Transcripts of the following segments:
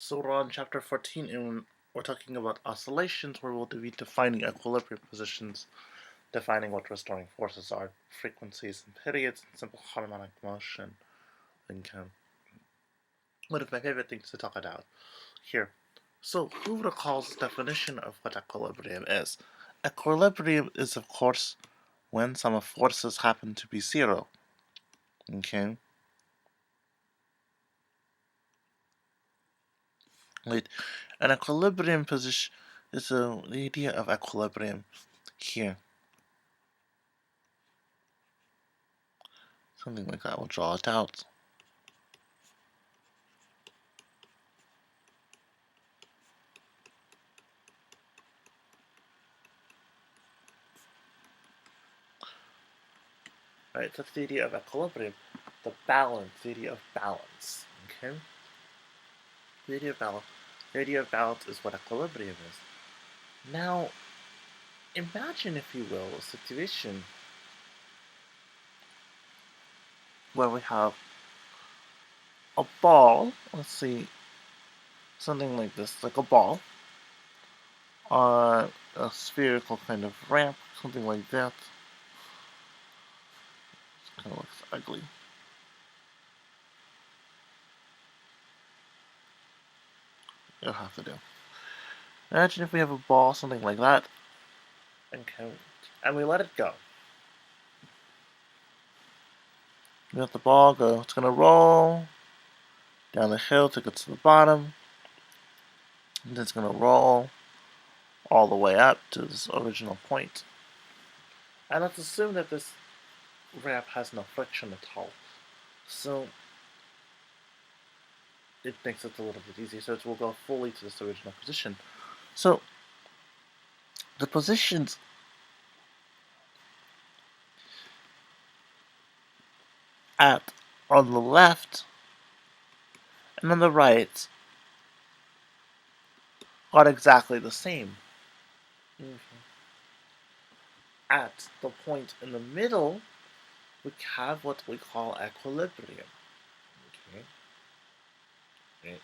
So we're on chapter 14 and we're talking about oscillations where we'll be defining equilibrium positions, defining what restoring forces are, frequencies and periods, and simple harmonic motion. And one of my favorite things to talk about here. So who recalls the definition of what equilibrium is? Equilibrium is, of course, when sum of forces happen to be zero. Okay? Right. An equilibrium position is the idea of equilibrium here. Something like that. We'll draw it out. Right, that's the idea of equilibrium. The balance, the idea of balance. Okay? The idea of balance. The idea of balance is what equilibrium is. Now, imagine, if you will, a situation where we have a ball, let's see, something like this, like a ball, on a spherical kind of ramp, something like that. It kind of looks ugly. It'll have to do. Imagine if we have a ball, something like that, and we let it go. We let the ball go. It's going to roll down the hill to get to the bottom. And it's going to roll all the way up to this original point. And let's assume that this ramp has no friction at all. So it makes it a little bit easier. So it will go fully to this original position. So the positions on the left and on the right are exactly the same. At the point in the middle, we have what we call equilibrium. Okay. Right.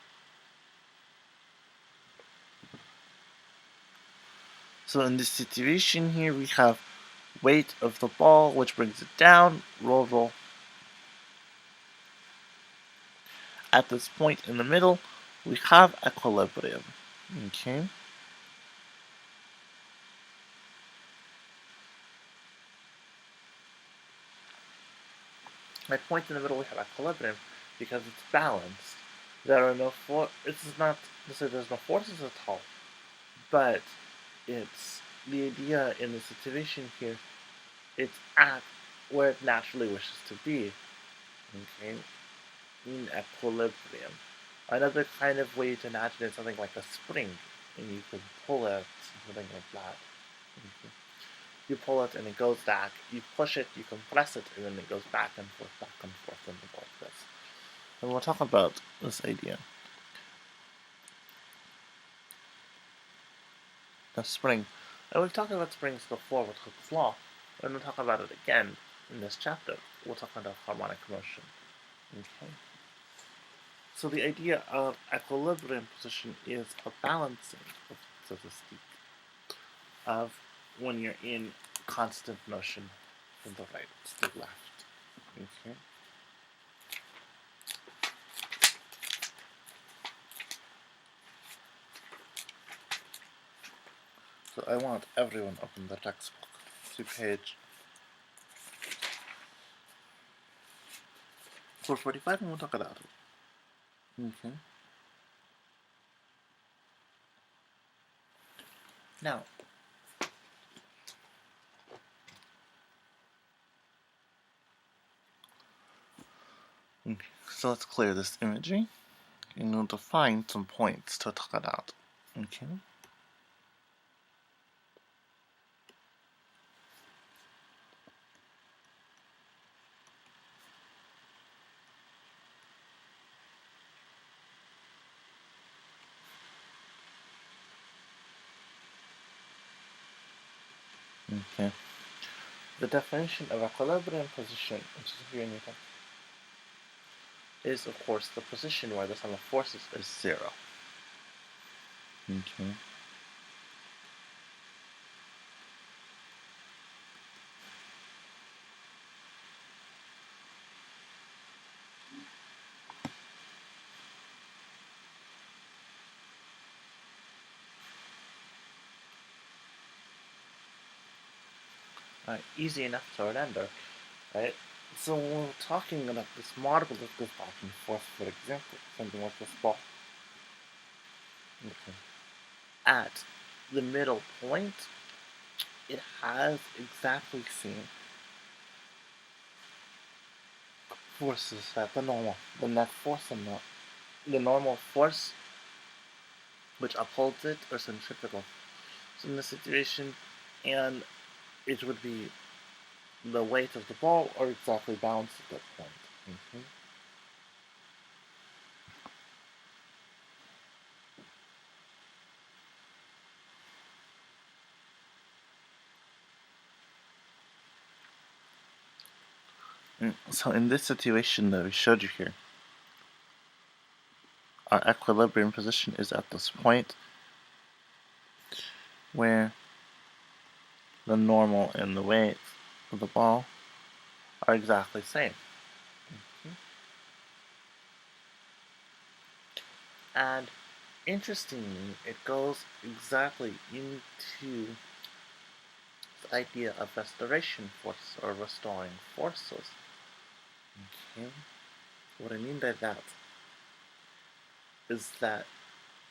So in this situation here, we have weight of the ball, which brings it down, roll, roll. At this point in the middle, we have equilibrium. Okay. At point in the middle, we have equilibrium because it's balanced. There are no it's not to say there's no forces at all, but it's the idea in the situation here. It's at where it naturally wishes to be. Okay, in equilibrium. Another kind of way to imagine it is something like a spring, and you can pull it, something like that. Okay. You pull it and it goes back. You push it, you compress it, and then it goes back and forth, and like this. And we'll talk about this idea. The spring. And we've talked about springs before with Hooke's law, and we'll talk about it again in this chapter. We'll talk about harmonic motion. Okay. So the idea of equilibrium position is a balancing, so to speak, of when you're in constant motion from the right to the left. Okay. So I want everyone open the textbook to page 445, and we'll talk about it. Okay. Now, okay, so let's clear this imagery and we'll define some points to talk about. Okay. Okay. The definition of equilibrium position, which is here in your text, is of course the position where the sum of forces is zero. Okay. Easy enough to remember, right? So when we're talking about this marble that goes back and forth, for example, something like this ball. Okay. At the middle point, it has exactly the same forces that the net force and the normal force which upholds it are centripetal. So in this situation, and it would be the weight of the ball are exactly balanced at that point. Mm-hmm. So in this situation that we showed you here, our equilibrium position is at this point where the normal and the weight of the ball are exactly the same. Mm-hmm. And interestingly, it goes exactly into the idea of restoration force or restoring forces. Okay. What I mean by that is that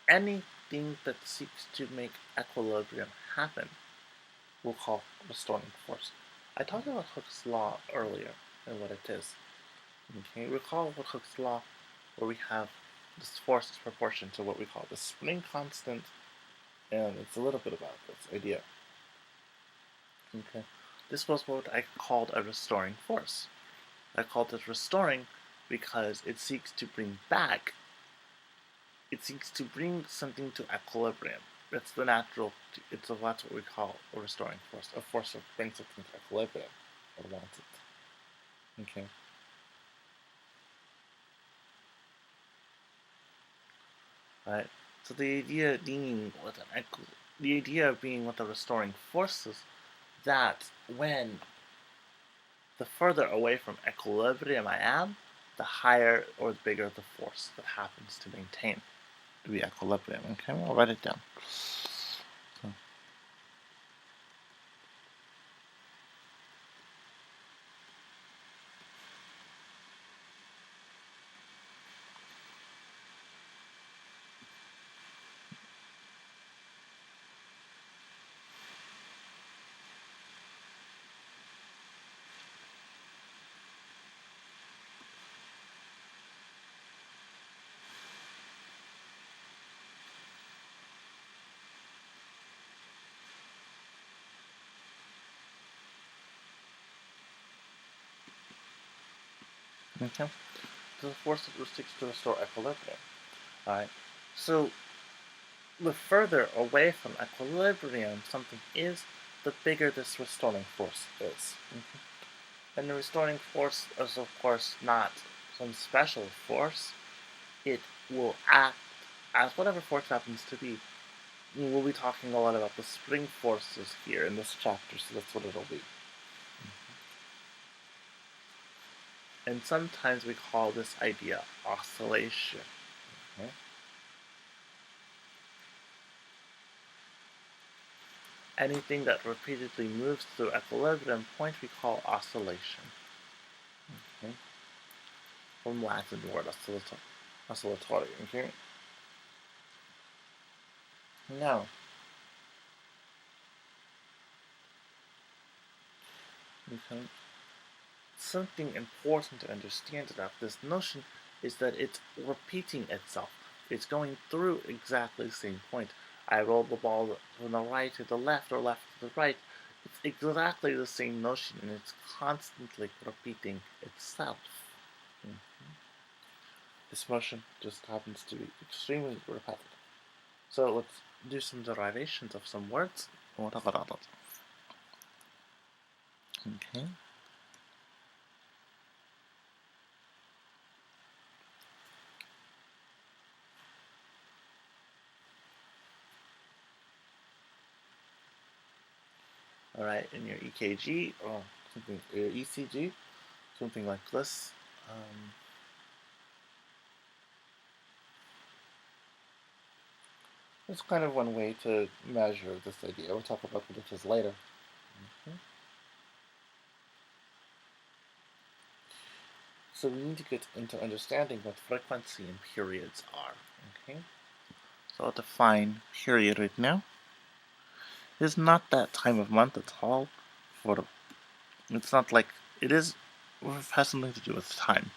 anything that seeks to make equilibrium happen we'll call restoring force. I talked about Hooke's law earlier and what it is. Okay, recall what Hooke's law, where we have this force is proportion to what we call the spring constant, and it's a little bit about this idea. Okay, this was what I called a restoring force. I called it restoring because it seeks to bring back. It seeks to bring something to equilibrium. It's the natural. That's what we call a restoring force. A force that brings something to equilibrium or wants it. Okay. Right. So the idea being with the idea of being with a restoring force is that when the further away from equilibrium I am, the higher or the bigger the force that happens to maintain the equilibrium. Okay, I'll write it down. So, okay. So the force that seeks to restore equilibrium. Alright. So the further away from equilibrium something is, the bigger this restoring force is. Okay. And the restoring force is, of course, not some special force. It will act as whatever force happens to be. We'll be talking a lot about the spring forces here in this chapter, so that's what it'll be. And sometimes we call this idea oscillation. Okay? Anything that repeatedly moves through equilibrium point we call oscillation. Okay? From Latin word oscillatory. Okay? Now, okay, something important to understand about this notion is that it's repeating itself. It's going through exactly the same point. I roll the ball from the right to the left or left to the right. It's exactly the same notion and it's constantly repeating itself. Mm. This motion just happens to be extremely repetitive. So let's do some derivations of some words and we'll talk about that. Okay. Alright, in your EKG or something, your ECG, something like this. It's kind of one way to measure this idea. We'll talk about what it is later. Okay. So we need to get into understanding what frequency and periods are. Okay. So I'll define period right now. It's not that time of month at all. It's not like it is. It has something to do with time.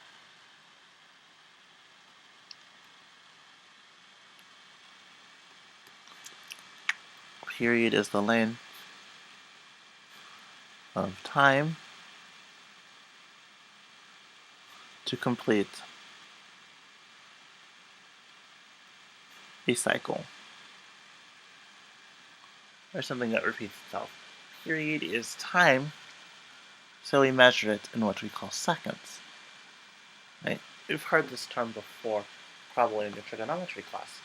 Period is the length of time to complete a cycle, or something that repeats itself. Period is time, so we measure it in what we call seconds. Right? You've heard this term before, probably in your trigonometry class.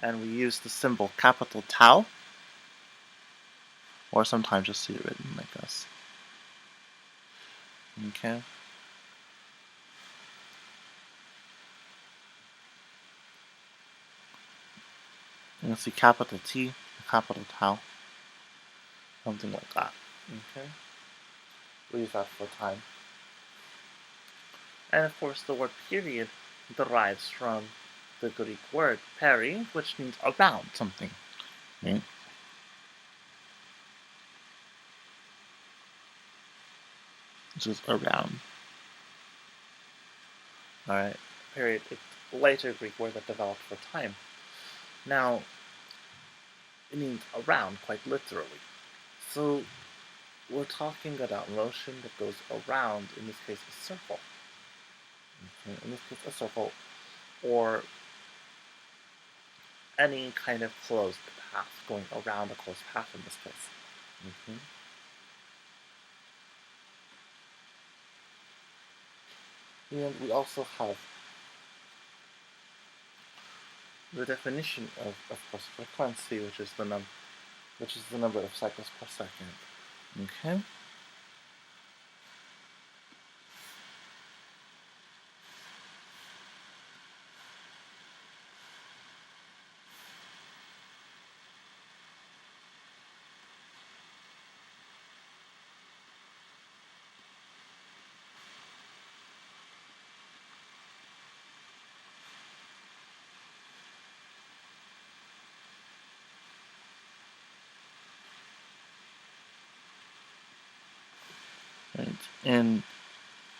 And we use the symbol capital tau, or sometimes you'll see it written like this. Okay? You'll see capital T, capital tau, something like that. Okay? We use that for time. And of course, the word period derives from the Greek word peri, which means around something. Right? Which is around. Alright, period. It's a later Greek word that developed for time. Now, it means around, quite literally. So, we're talking about motion that goes around, in this case, a circle. Okay, in this case, a circle, or any kind of closed path, going around a closed path in this case. And we also have the definition of course, frequency, which is the number of cycles per second. Okay. Right. And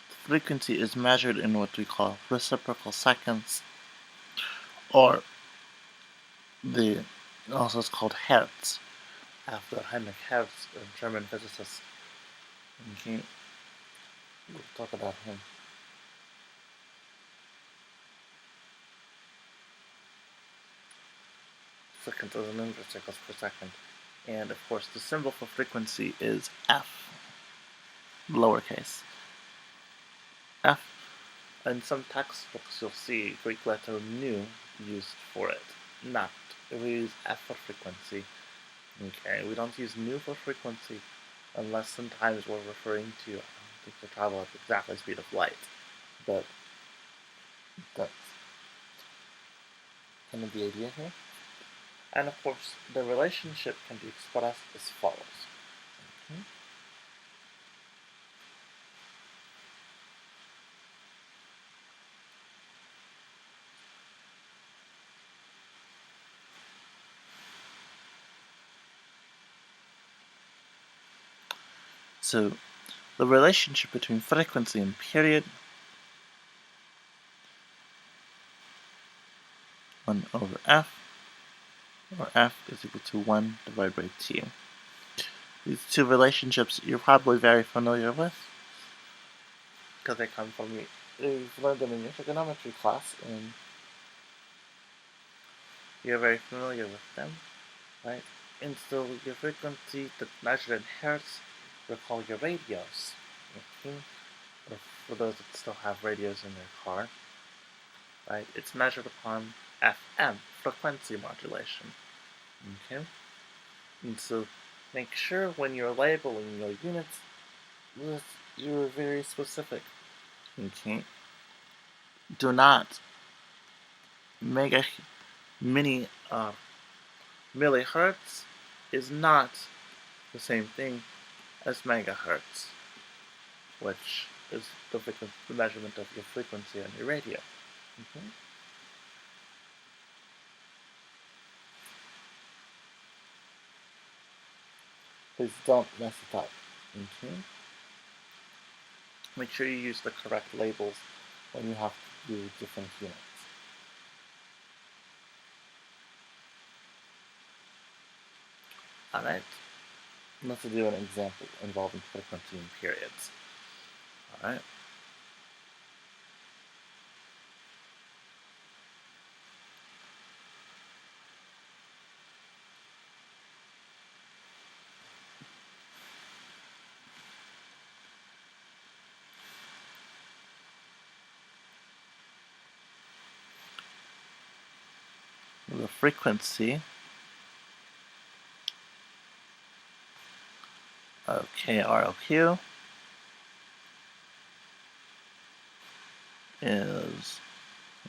frequency is measured in what we call reciprocal seconds, or also it's called Hertz, after Heinrich Hertz, a German physicist. Okay. We'll talk about him. Seconds as a number of cycles per second. And of course, the symbol for frequency is F, lowercase. F. In some textbooks, you'll see Greek letter nu used for it. Not. We use F for frequency. Okay, we don't use nu for frequency unless sometimes we're referring to, I don't think they travel at exactly the speed of light. But that's kind of the idea here. And of course, the relationship can be expressed as follows. Okay. So, the relationship between frequency and period, 1 over F, or F is equal to 1 divided by T. These two relationships you're probably very familiar with, because they come from you've learned them in your trigonometry class, and you're very familiar with them, right? And so your frequency that's measured in hertz, recall your radios, okay? Or for those that still have radios in their car, right? It's measured upon FM, frequency modulation, okay? And so make sure when you're labeling your units that you're very specific. Okay. Do not mini millihertz is not the same thing as megahertz, which is the measurement of your frequency on your radio. Okay. Please don't mess it up. Okay. Make sure you use the correct labels when you have to do different units. Alright, let's do an example involving frequency and periods. Alright. The frequency of KROQ is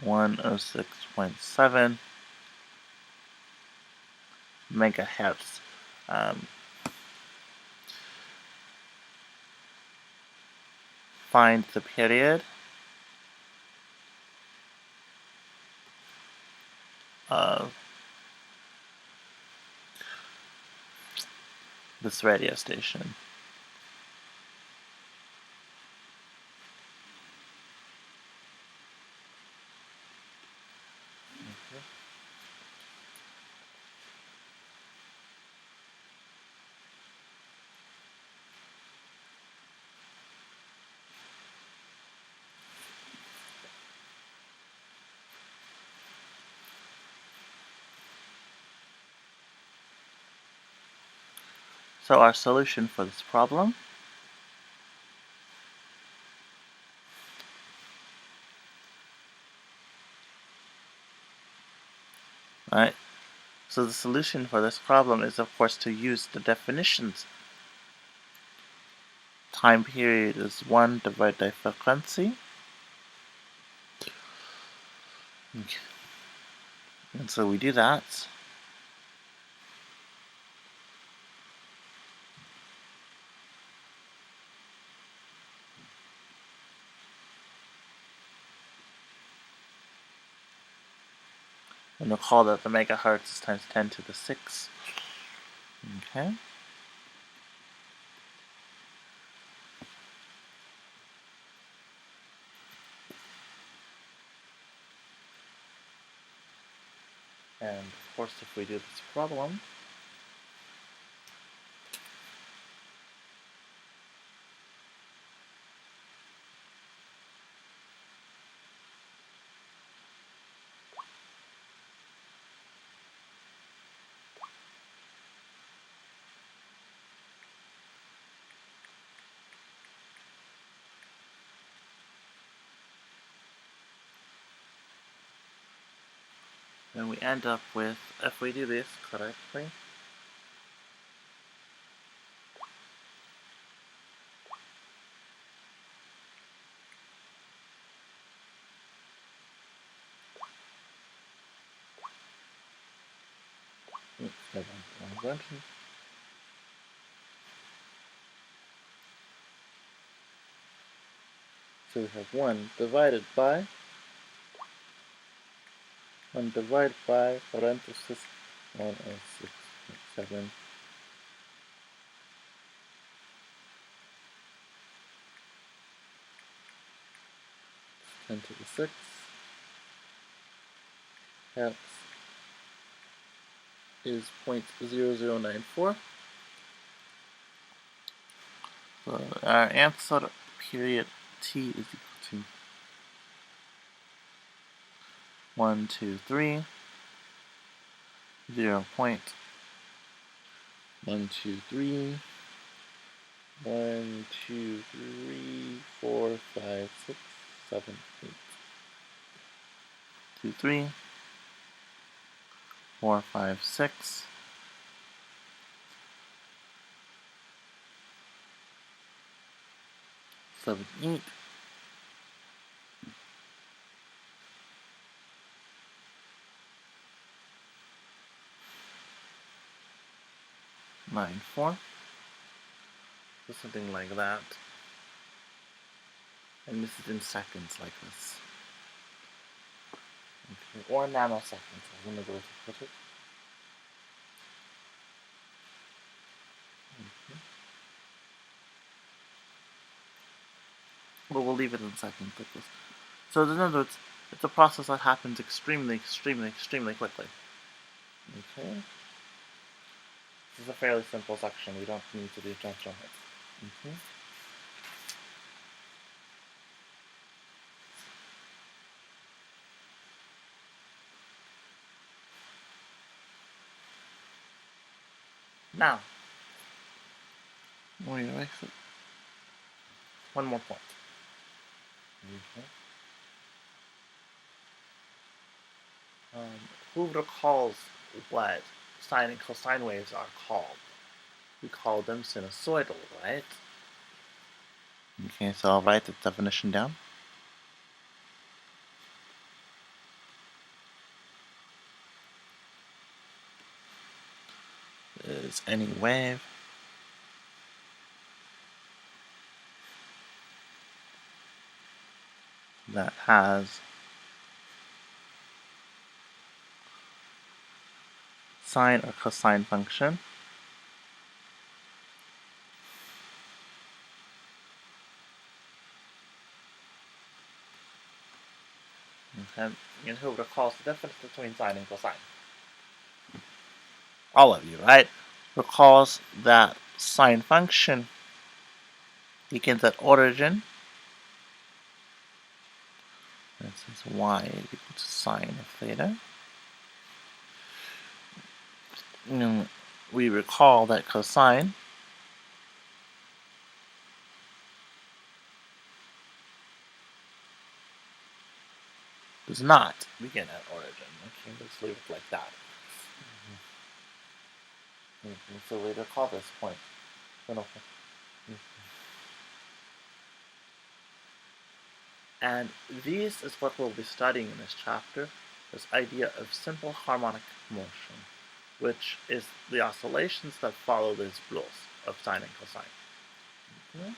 106.7 megahertz. Find the period of this radio station. So our solution for this problem So the solution for this problem is, of course, to use the definitions. Time period is 1 divided by frequency. Okay. And so we do that. And recall that the megahertz is times 10 to the 6. Okay. And of course, if we do this problem, then we end up with, if we do this correctly, so we have 1 divided by parenthesis 106.7 10 to the 6 hertz is 0.0094. So our answer period t is equal to 1, 2, 3, 0.123, 1, 2, 3, 4, 5, 6, 7, 8, 2, 3, 4, 5, 6, 7, 8. 9, 4. So something like that. And this is in seconds like this. Okay. Or nanoseconds, as another way to put it. Okay. But we'll leave it in seconds like this. So in other words, it's a process that happens extremely quickly. Okay. This is a fairly simple section. We don't need to do attention on it. Okay. Now, we erase it. One more point. Okay. Who recalls what sine and cosine waves are called? We call them sinusoidal, right? Okay, so I'll write the definition down. Is any wave that has sine or cosine function and who recalls the difference between sine and cosine? All of you, right? Recalls that sine function begins at origin. This is y equal to sine of theta. And we recall that cosine does not begin at origin. Okay, let's leave it like that. So we recall this point. And this is what we'll be studying in this chapter, this idea of simple harmonic motion, which is the oscillations that follow these rules of sine and cosine. Okay.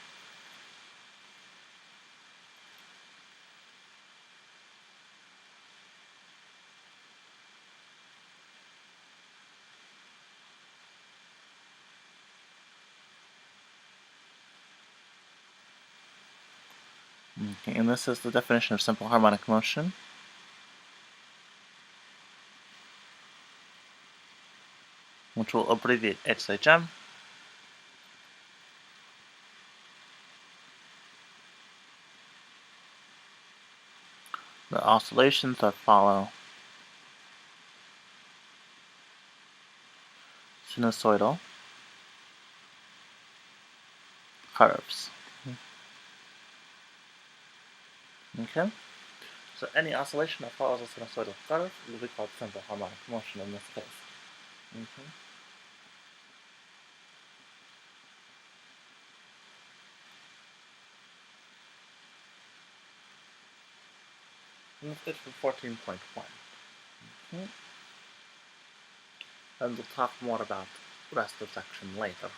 Okay, and this is the definition of simple harmonic motion. Which we'll abbreviate HHM. The oscillations that follow sinusoidal curves. Okay? So any oscillation that follows a sinusoidal curve will be called simple harmonic motion in this case. Okay? And that's it for 14.1. Okay? And we'll talk more about the rest of section later.